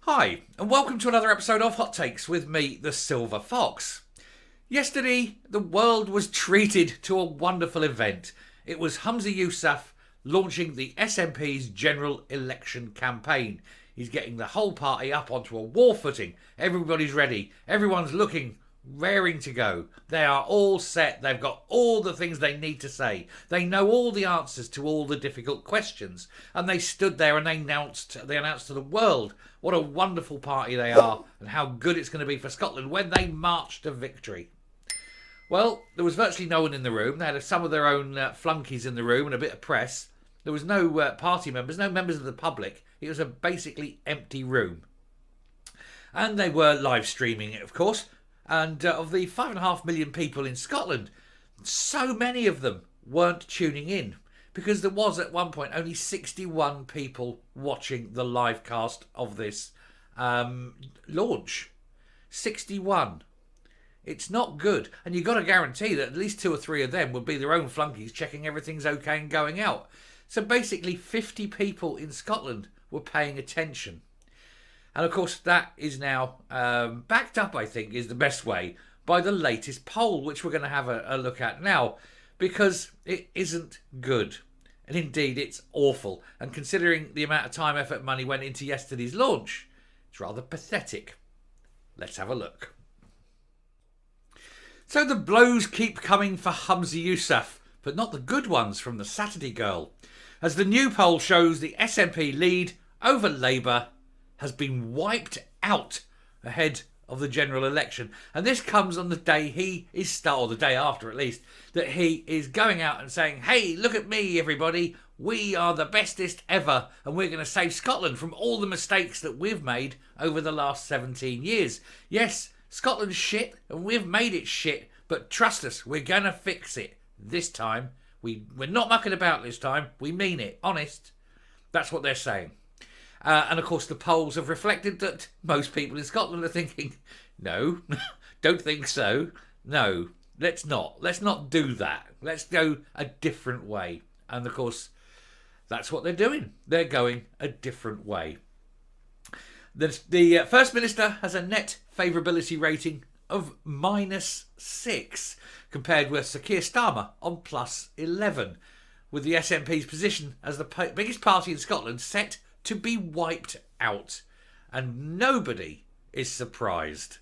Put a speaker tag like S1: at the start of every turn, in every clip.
S1: Hi, and welcome to another episode of Hot Takes with me, the Silver Fox. Yesterday, the world was treated to a wonderful event. It was Humza Yousaf launching the SNP's general election campaign. He's getting the whole party up onto a war footing. Everybody's ready. Everyone's looking, raring to go. They are all set. They've got all the things they need to say. They know all the answers to all the difficult questions. And they stood there and they announced to the world what a wonderful party they are and how good it's going to be for Scotland when they march to victory. Well, there was virtually no one in the room. They had some of their own flunkies in the room and a bit of press. There was no party members, no members of the public. It was a basically empty room. And they were live streaming it, of course. And of the 5.5 million people in Scotland, so many of them weren't tuning in because there was at one point only 61 people watching the live cast of this launch. 61. It's not good. And you've got to guarantee that at least 2 or 3 of them would be their own flunkies checking everything's okay and going out. So basically 50 people in Scotland were paying attention. And of course, that is now backed up, I think, is the best way, by the latest poll, which we're going to have a look at now, because it isn't good. And indeed, it's awful. And considering the amount of time, effort, money went into yesterday's launch, it's rather pathetic. Let's have a look. So the blows keep coming for Humza Yousaf, but not the good ones from the Saturday girl. As the new poll shows, the SNP lead over Labour has been wiped out ahead of the general election. And this comes on the day or the day after at least, that he is going out and saying, hey, look at me, everybody. We are the bestest ever. And we're going to save Scotland from all the mistakes that we've made over the last 17 years. Yes, Scotland's shit and we've made it shit. But trust us, we're going to fix it this time. We're not mucking about this time. We mean it. Honest. That's what they're saying. And of course, the polls have reflected that most people in Scotland are thinking, no, don't think so. No, let's not. Let's not do that. Let's go a different way. And of course, that's what they're doing. They're going a different way. The First Minister has a net favourability rating of -6, compared with Sir Keir Starmer on +11, with the SNP's position as the biggest party in Scotland set to be wiped out, and nobody is surprised.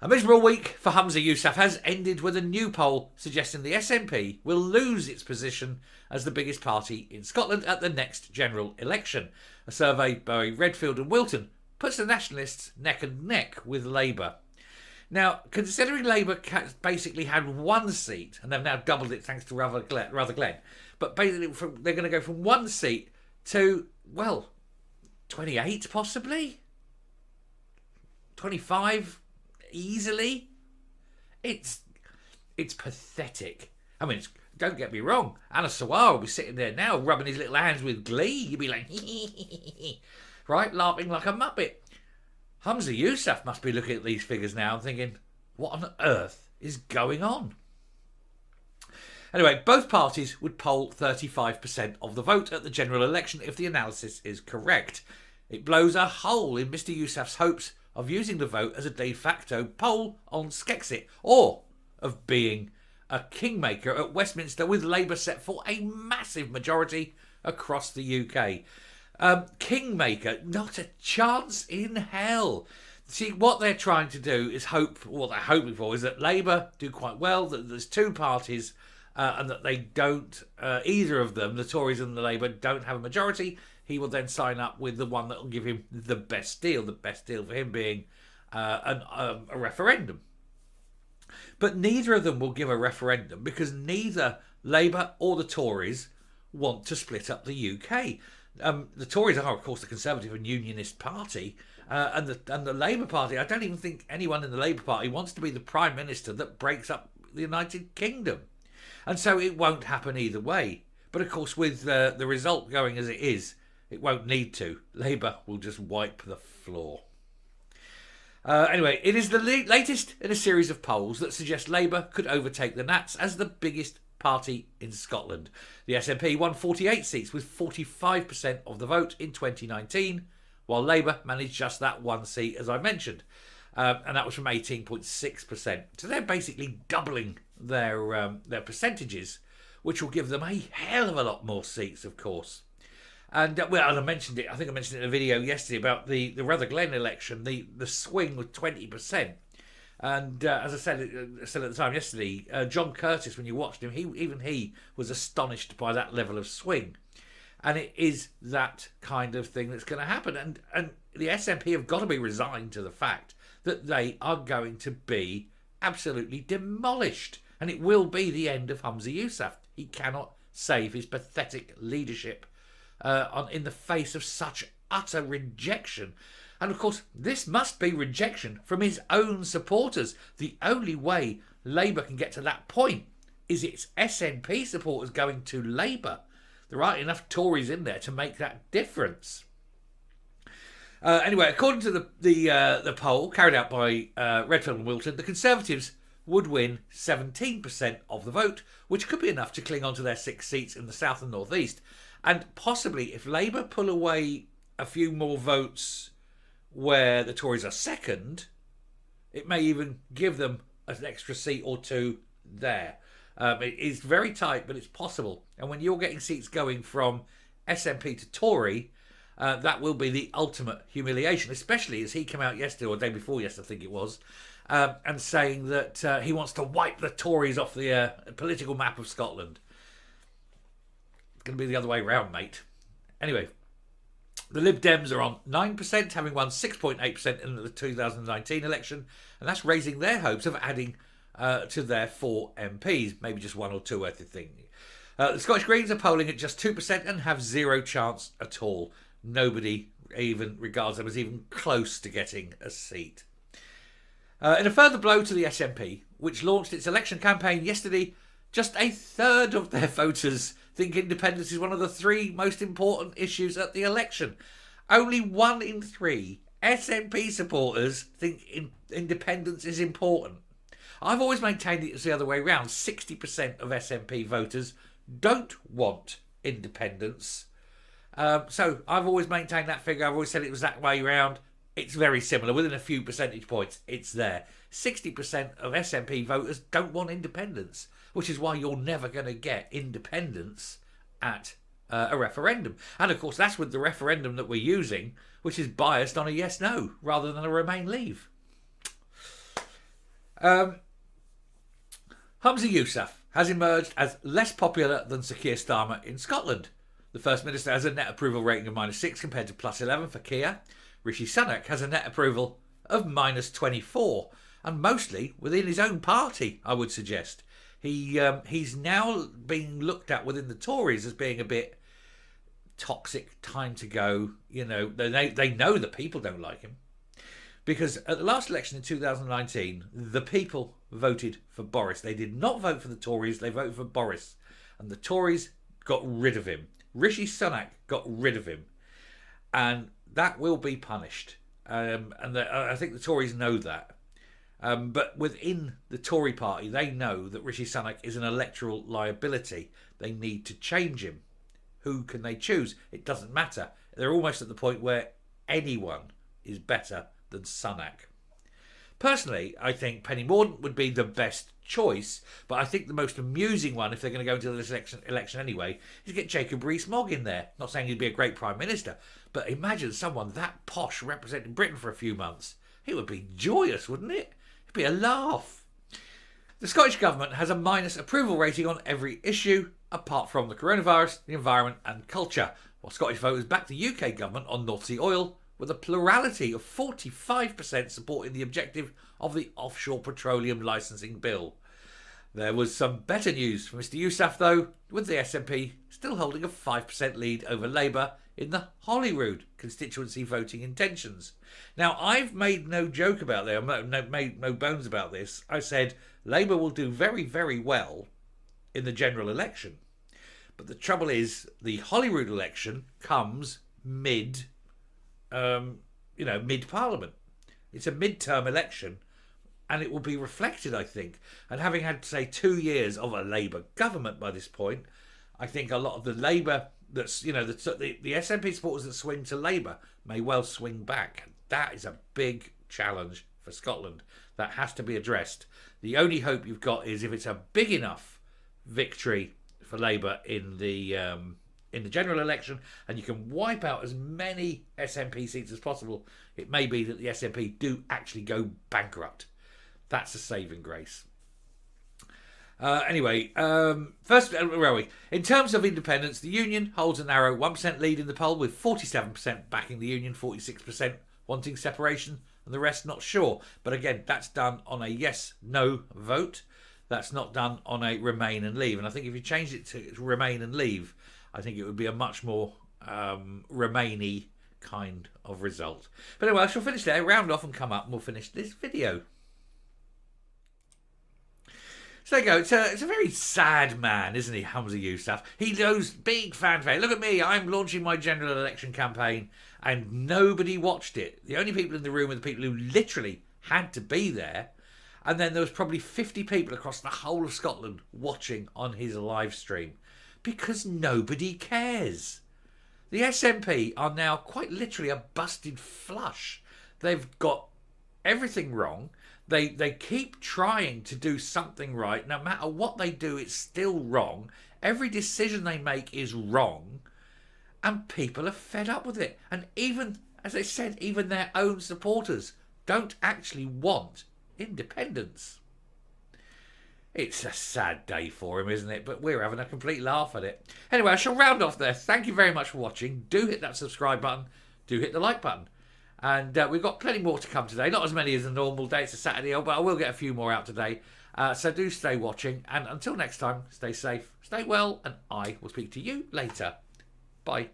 S1: A miserable week for Humza Yousaf has ended with a new poll suggesting the SNP will lose its position as the biggest party in Scotland at the next general election. A survey by Redfield and Wilton puts the Nationalists neck and neck with Labour. Now, considering Labour basically had 1 seat, and they've now doubled it thanks to Rutherglen, but basically they're going to go from 1 seat to, 28 possibly? 25 easily? It's pathetic. I mean, don't get me wrong. Anna Sawar will be sitting there now rubbing his little hands with glee. You'd be like, right, laughing like a muppet. Humza Yousaf must be looking at these figures now and thinking, what on earth is going on? Anyway, both parties would poll 35% of the vote at the general election if the analysis is correct. It blows a hole in Mr Yousaf's hopes of using the vote as a de facto poll on Skexit, or of being a kingmaker at Westminster, with Labour set for a massive majority across the UK. Kingmaker, not a chance in hell. See, what they're trying to do is what they're hoping for is that Labour do quite well, that there's 2 parties, and that they don't, either of them, the Tories and the Labour, don't have a majority. He will then sign up with the one that will give him the best deal for him being a referendum. But neither of them will give a referendum because neither Labour or the Tories want to split up the UK. The Tories are, of course, the Conservative and Unionist Party, and the Labour Party. I don't even think anyone in the Labour Party wants to be the Prime Minister that breaks up the United Kingdom. And so it won't happen either way. But of course, with the result going as it is, it won't need to. Labour will just wipe the floor. Anyway, it is the latest in a series of polls that suggest Labour could overtake the Nats as the biggest party in Scotland. The SNP won 48 seats with 45% of the vote in 2019, while Labour managed just that one seat, as I mentioned. And that was from 18.6%. So they're basically doubling their percentages, which will give them a hell of a lot more seats, of course. And well, I mentioned it. I think I mentioned it in a video yesterday about the Rutherglen election. The swing was 20%. And as I said at the time yesterday, John Curtis, when you watched him, he was astonished by that level of swing. And it is that kind of thing that's going to happen. And the SNP have got to be resigned to the fact that they are going to be absolutely demolished. And it will be the end of Humza Yousaf. He cannot save his pathetic leadership in the face of such utter rejection. And of course, this must be rejection from his own supporters. The only way Labour can get to that point is its SNP supporters going to Labour. There aren't enough Tories in there to make that difference. Anyway, according to the poll carried out by Redfield and Wilton, the Conservatives would win 17% of the vote, which could be enough to cling on to their 6 seats in the south and north east. And possibly, if Labour pull away a few more votes where the Tories are second, it may even give them an extra seat or two there. It is very tight, but it's possible. And when you're getting seats going from SNP to Tory, that will be the ultimate humiliation, especially as he came out yesterday, or day before yesterday, I think it was, and saying that he wants to wipe the Tories off the political map of Scotland. It's going to be the other way round, mate. Anyway, the Lib Dems are on 9%, having won 6.8% in the 2019 election, and that's raising their hopes of adding to their 4 MPs, maybe just 1 or 2, I think. The Scottish Greens are polling at just 2% and have zero chance at all. Nobody even regards them as even close to getting a seat. In a further blow to the SNP, which launched its election campaign yesterday, just a third of their voters think independence is one of the 3 most important issues at the election. Only 1 in 3 SNP supporters think independence is important. I've always maintained it's the other way around. 60% of SNP voters don't want independence. So I've always maintained that figure. I've always said it was that way around. It's very similar. Within a few percentage points, it's there. 60% of SNP voters don't want independence, which is why you're never going to get independence at a referendum. And of course, that's with the referendum that we're using, which is biased on a yes-no rather than a remain-leave. Humza Yousaf has emerged as less popular than Sir Keir Starmer in Scotland. The First Minister has a net approval rating of -6 compared to +11 for Keir. Rishi Sunak has a net approval of -24, and mostly within his own party, I would suggest. He's now being looked at within the Tories as being a bit toxic, time to go. You know, they know the people don't like him. Because at the last election in 2019, the people voted for Boris. They did not vote for the Tories, they voted for Boris. And the Tories got rid of him. Rishi Sunak got rid of him. And that will be punished. I think the Tories know that. But within the Tory party, they know that Rishi Sunak is an electoral liability. They need to change him. Who can they choose? It doesn't matter. They're almost at the point where anyone is better than Sunak. Personally, I think Penny Mordaunt would be the best choice, but I think the most amusing one, if they're going to go into this election anyway, is get Jacob Rees-Mogg in there. Not saying he'd be a great Prime Minister, but imagine someone that posh representing Britain for a few months. It would be joyous, wouldn't it? It'd be a laugh. The Scottish Government has a minus approval rating on every issue, apart from the coronavirus, the environment and culture, while Scottish voters back the UK Government on North Sea oil, with a plurality of 45% supporting the objective of the Offshore Petroleum Licensing Bill. There was some better news for Mr Yousaf, though, with the SNP still holding a 5% lead over Labour in the Holyrood constituency voting intentions. Now, I've made no joke about this, made no bones about this. I said Labour will do very, very well in the general election. But the trouble is, the Holyrood election comes mid-Parliament. It's a mid-term election, and it will be reflected, I think. And having had, say, 2 years of a Labour government by this point, I think a lot of the Labour that's, the SNP supporters that swing to Labour may well swing back. That is a big challenge for Scotland that has to be addressed. The only hope you've got is if it's a big enough victory for Labour in the general election, and you can wipe out as many SNP seats as possible, it may be that the SNP do actually go bankrupt. That's a saving grace. Anyway, first, where are we? In terms of independence, the Union holds a narrow 1% lead in the poll, with 47% backing the Union, 46% wanting separation, and the rest not sure. But again, that's done on a yes-no vote. That's not done on a remain and leave. And I think if you changed it to remain and leave, I think it would be a much more remainy kind of result. But anyway, I shall finish there, round off and come up, and we'll finish this video. So there you go. It's a very sad man, isn't he, Humza Yousaf? He knows big fanfare. Look at me, I'm launching my general election campaign, and nobody watched it. The only people in the room are the people who literally had to be there. And then there was probably 50 people across the whole of Scotland watching on his live stream. Because nobody cares. The SNP are now quite literally a busted flush. They've got everything wrong. They keep trying to do something right. No matter what they do, it's still wrong. Every decision they make is wrong. And people are fed up with it. And even, as I said, even their own supporters don't actually want independence. It's a sad day for him, isn't it? But we're having a complete laugh at it. Anyway, I shall round off there. Thank you very much for watching. Do hit that subscribe button. Do hit the like button. And we've got plenty more to come today. Not as many as a normal day. It's a Saturday, but I will get a few more out today. So do stay watching. And until next time, stay safe, stay well, and I will speak to you later. Bye.